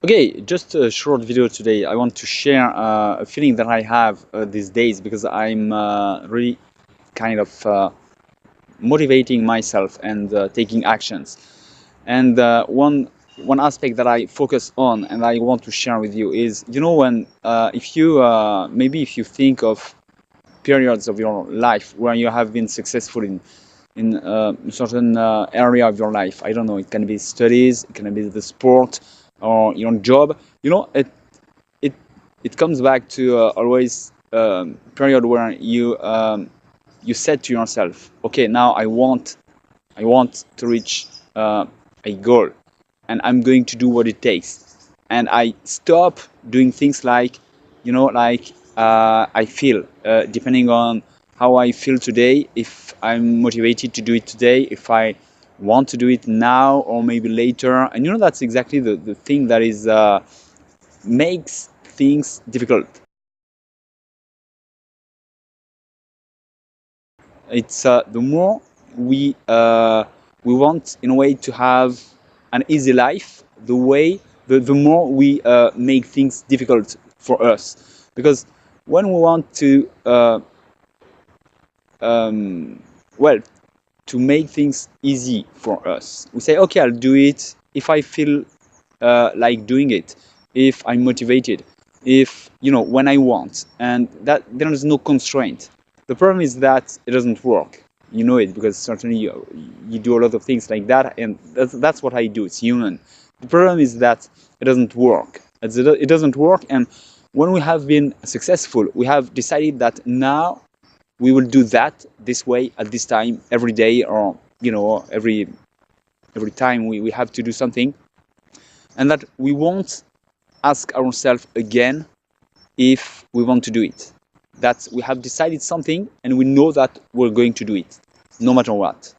Okay, just a short video today. I want to share a feeling that I have these days because I'm really kind of motivating myself and taking actions. And one aspect that I focus on and I want to share with you is, when if you maybe if you think of periods of your life where you have been successful in a certain area of your life. I don't know. It can be studies, it can be the sport or your job. It it comes back to always period where you said to yourself, okay, now I want to reach a goal, and I'm going to do what it takes. And I stop doing things like, I feel, depending on how I feel today, if I'm motivated to do it today, if I want to do it now or maybe later. And that's exactly the thing that is makes things difficult. It's the more we want in a way to have an easy life, the more we make things difficult for us, because when we want to um, well, to make things easy for us, we say, okay, I'll do it if I feel like doing it, if I'm motivated, if when I want, and that there is no constraint. The problem is that it doesn't work. You know it, because certainly you do a lot of things like that, and that's what I do. It's human. The problem is that it doesn't work. It doesn't work, and when we have been successful, we have decided that now we will do that this way at this time every day, or every time we have to do something, and that we won't ask ourselves again if we want to do it. That we have decided something and we know that we're going to do it no matter what.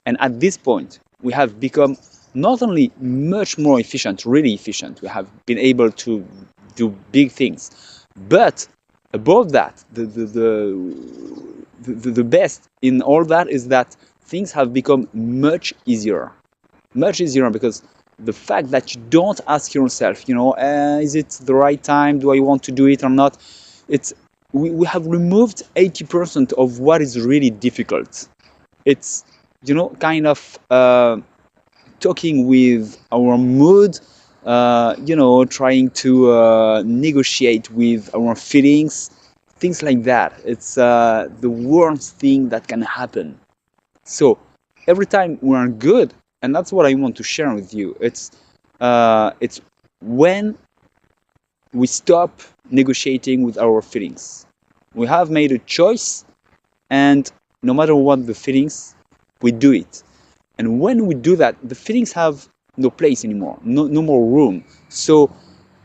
And at this point, we have become not only much more efficient, really efficient, we have been able to do big things, but above that, the best in all that is that things have become much easier. Much easier, because the fact that you don't ask yourself, is it the right time? Do I want to do it or not? It's we have removed 80% of what is really difficult. It's kind of talking with our mood, trying to negotiate with our feelings, things like that. It's the worst thing that can happen. So every time we are good, and that's what I want to share with you. It's when we stop negotiating with our feelings. We have made a choice, and no matter what the feelings, we do it. And when we do that, the feelings have no place anymore, no more room. So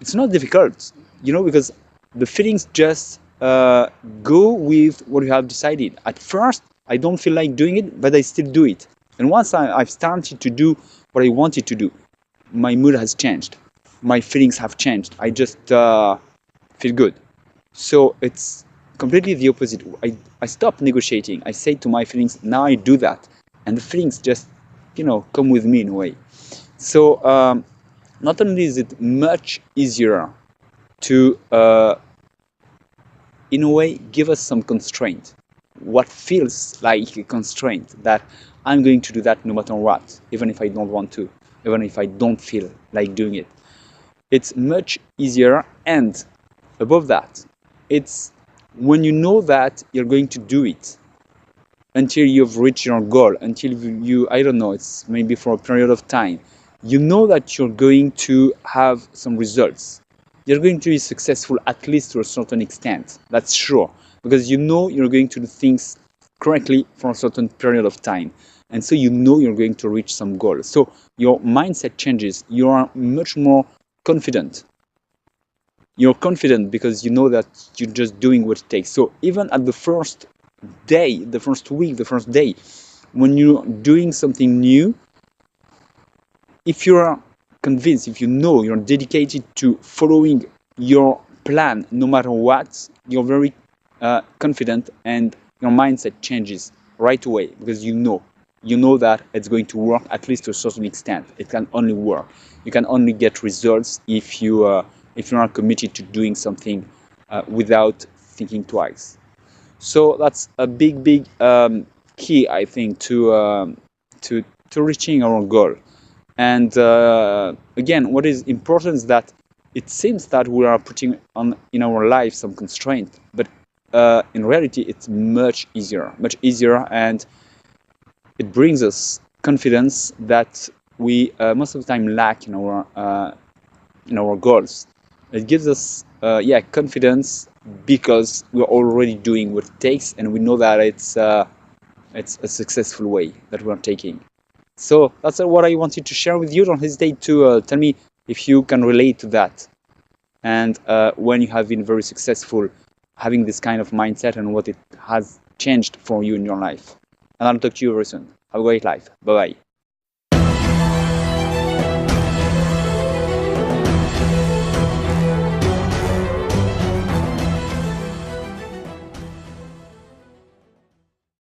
it's not difficult, because the feelings just go with what you have decided. At first, I don't feel like doing it, but I still do it. And once I've started to do what I wanted to do, my mood has changed. My feelings have changed. I just feel good. So it's completely the opposite. I stop negotiating. I say to my feelings, now I do that. And the feelings just, come with me in a way. So not only is it much easier to, in a way, give us some constraint, what feels like a constraint, that I'm going to do that no matter what, even if I don't want to, even if I don't feel like doing it. It's much easier, and above that, it's when you know that you're going to do it until you've reached your goal, until I don't know, it's maybe for a period of time, you know that you're going to have some results. You're going to be successful, at least to a certain extent. That's sure, because you're going to do things correctly for a certain period of time. And so you're going to reach some goal. So your mindset changes. You are much more confident. You're confident because you know that you're just doing what it takes. So even at the first day, the first week, the first day, when you're doing something new, if you're convinced, if you're dedicated to following your plan no matter what, you're very confident, and your mindset changes right away, because you know that it's going to work at least to a certain extent. It can only work. You can only get results if you are committed to doing something without thinking twice. So that's a big key, I think, to reaching our goal. And again, what is important is that it seems that we are putting on in our life some constraint, but in reality, it's much easier, and it brings us confidence that we most of the time lack in our goals. It gives us confidence because we're already doing what it takes, and we know that it's a successful way that we're taking. So that's what I wanted to share with you. Don't hesitate to tell me if you can relate to that, and when you have been very successful having this kind of mindset and what it has changed for you in your life. And I'll talk to you very soon. Have a great life. Bye bye.